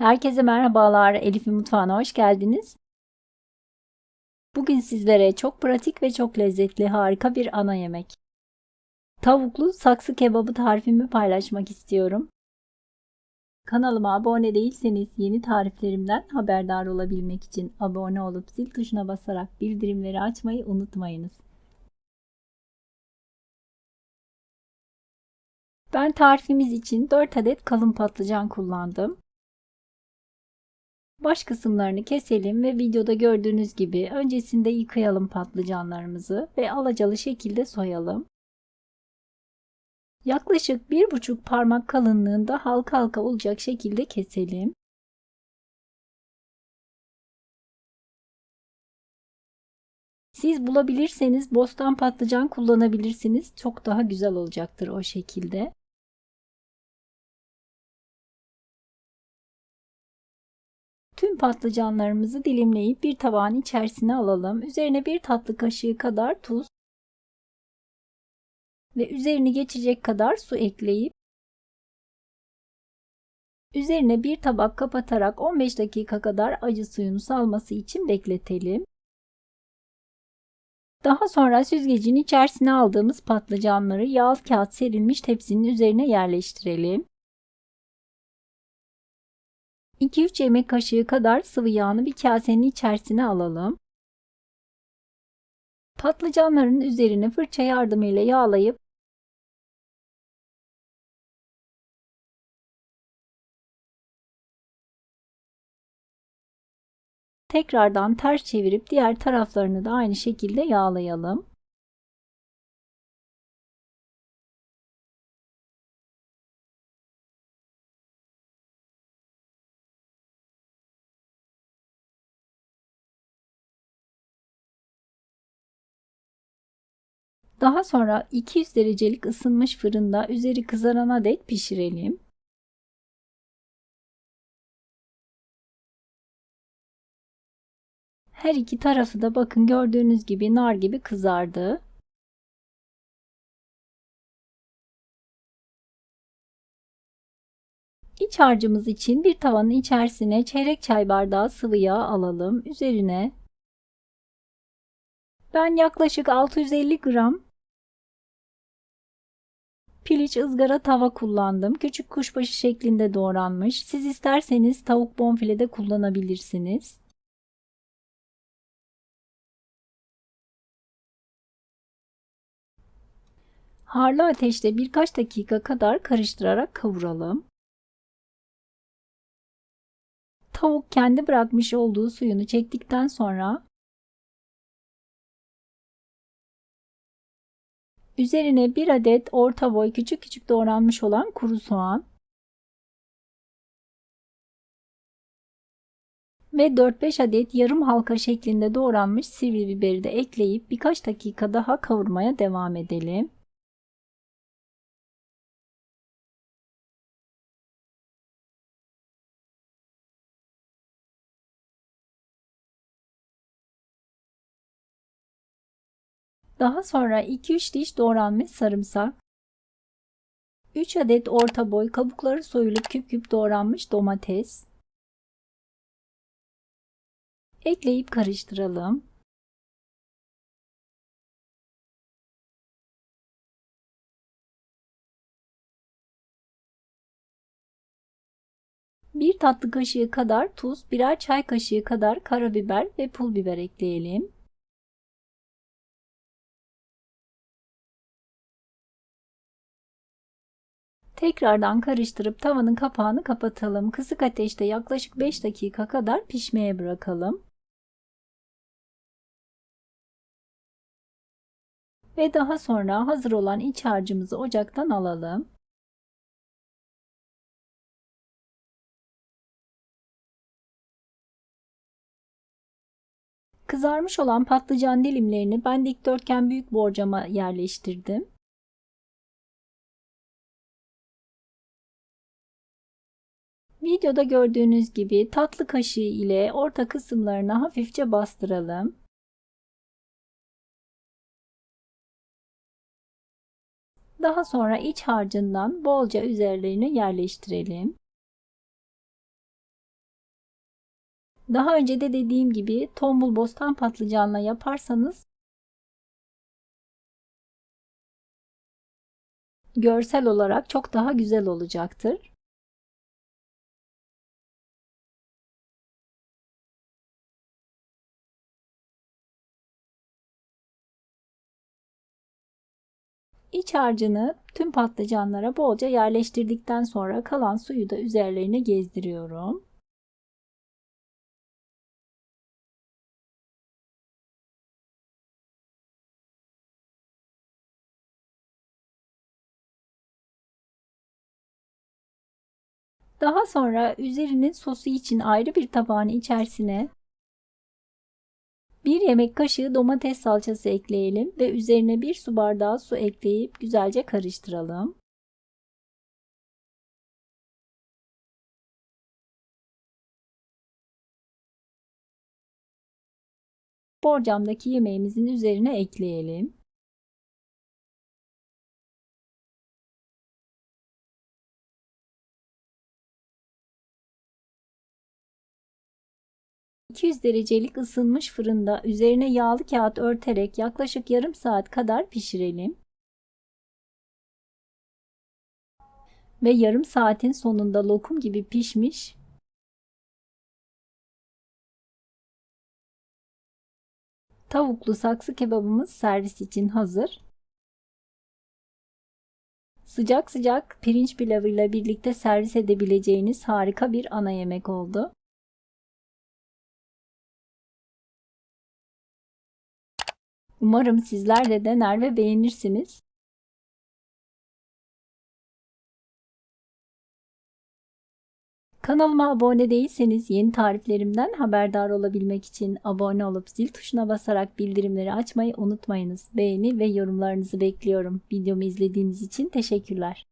Herkese merhabalar. Elif'in mutfağına hoş geldiniz. Bugün sizlere çok pratik ve çok lezzetli harika bir ana yemek. Tavuklu saksı kebabı tarifimi paylaşmak istiyorum. Kanalıma abone değilseniz yeni tariflerimden haberdar olabilmek için abone olup zil tuşuna basarak bildirimleri açmayı unutmayınız. Ben tarifimiz için 4 adet kalın patlıcan kullandım. Baş kısımlarını keselim ve videoda gördüğünüz gibi öncesinde yıkayalım patlıcanlarımızı ve alacalı şekilde soyalım. Yaklaşık 1,5 parmak kalınlığında halka halka olacak şekilde keselim. Siz bulabilirseniz bostan patlıcan kullanabilirsiniz. Çok daha güzel olacaktır o şekilde. Tüm patlıcanlarımızı dilimleyip bir tabağın içerisine alalım. Üzerine bir tatlı kaşığı kadar tuz ve üzerini geçecek kadar su ekleyip üzerine bir tabak kapatarak 15 dakika kadar acı suyunu salması için bekletelim. Daha sonra süzgecin içerisine aldığımız patlıcanları yağlı kağıt serilmiş tepsinin üzerine yerleştirelim. 2-3 yemek kaşığı kadar sıvı yağını bir kasenin içerisine alalım. Patlıcanların üzerine fırça yardımıyla yağlayıp tekrardan ters çevirip diğer taraflarını da aynı şekilde yağlayalım. Daha sonra 200 derecelik ısınmış fırında üzeri kızarana dek pişirelim. Her iki tarafı da bakın gördüğünüz gibi nar gibi kızardı. İç harcımız için bir tavanın içerisine çeyrek çay bardağı sıvı yağ alalım. Üzerine ben yaklaşık 650 gram piliç ızgara tava kullandım. Küçük kuşbaşı şeklinde doğranmış. Siz isterseniz tavuk bonfile de kullanabilirsiniz. Harlı ateşte birkaç dakika kadar karıştırarak kavuralım. Tavuk kendi bırakmış olduğu suyunu çektikten sonra üzerine bir adet orta boy küçük küçük doğranmış olan kuru soğan ve 4-5 adet yarım halka şeklinde doğranmış sivri biberi de ekleyip birkaç dakika daha kavurmaya devam edelim. Daha sonra 2-3 diş doğranmış sarımsak, 3 adet orta boy kabukları soyulup küp küp doğranmış domates ekleyip karıştıralım. Bir tatlı kaşığı kadar tuz, birer çay kaşığı kadar karabiber ve pul biber ekleyelim. Tekrardan karıştırıp tavanın kapağını kapatalım. Kısık ateşte yaklaşık 5 dakika kadar pişmeye bırakalım. Ve daha sonra hazır olan iç harcımızı ocaktan alalım. Kızarmış olan patlıcan dilimlerini ben dikdörtgen büyük borcama yerleştirdim. Videoda gördüğünüz gibi tatlı kaşığı ile orta kısımlarına hafifçe bastıralım. Daha sonra iç harcından bolca üzerlerine yerleştirelim. Daha önce de dediğim gibi tombul bostan patlıcanla yaparsanız görsel olarak çok daha güzel olacaktır. İç harcını tüm patlıcanlara bolca yerleştirdikten sonra kalan suyu da üzerlerine gezdiriyorum. Daha sonra üzerinin sosu için ayrı bir tabağın içerisine 1 yemek kaşığı domates salçası ekleyelim ve üzerine 1 su bardağı su ekleyip güzelce karıştıralım. Borcamdaki yemeğimizin üzerine ekleyelim. ...200 derecelik ısınmış fırında üzerine yağlı kağıt örterek yaklaşık yarım saat kadar pişirelim. Ve yarım saatin sonunda lokum gibi pişmiş tavuklu saksı kebabımız servis için hazır. Sıcak sıcak pirinç pilavıyla birlikte servis edebileceğiniz harika bir ana yemek oldu. Umarım sizler de dener ve beğenirsiniz. Kanalıma abone değilseniz yeni tariflerimden haberdar olabilmek için abone olup zil tuşuna basarak bildirimleri açmayı unutmayınız. Beğeni ve yorumlarınızı bekliyorum. Videomu izlediğiniz için teşekkürler.